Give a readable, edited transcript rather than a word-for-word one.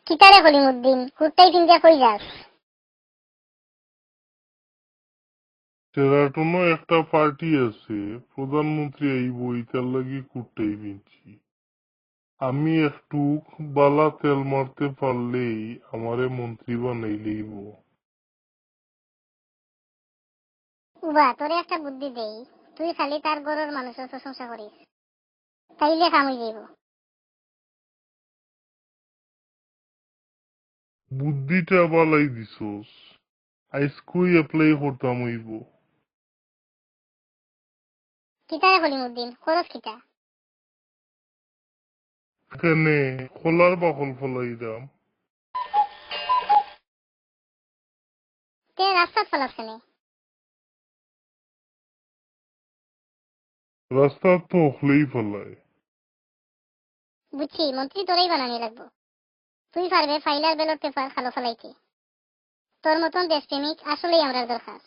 কিতারে কলিমুদ্দিন কুর্তাই পিন্দিয়া কই যাস? সেরাটনো একটা পার্টি আছে, প্রধানমন্ত্রী আইব, ইতার লাগি কুর্তাই পিনছি। আমি একটু বালা তেল মারতে পারলেই আমারে মন্ত্রী বানাইলেইব। উবা তোরে একটা বুদ্ধি দেই, তুই খালি তার গরুর মানুষের প্রশংসা করিস, তাইলে কাম হই যাইব। বুদ্ধিটা বালাই দিছস, আইসকই অ্যাপ্লাই করতাম হইব। কিতারে কলিমুদ্দিন খরচ কিতা? এখানে খোলার বাকল ফলাই দাম। তে রাস্তাত ফলাস কেনে? রাস্তা তো হলেই ফলায়। বুঝছি, মন্ত্রী তোরেই বানানি লাগবো। তুই পারবে ফাইলার ব্যালট পেপার খালো ফলাইতে। তোর মতন দেশপ্রেমিক আসলেই আমরা দরকার।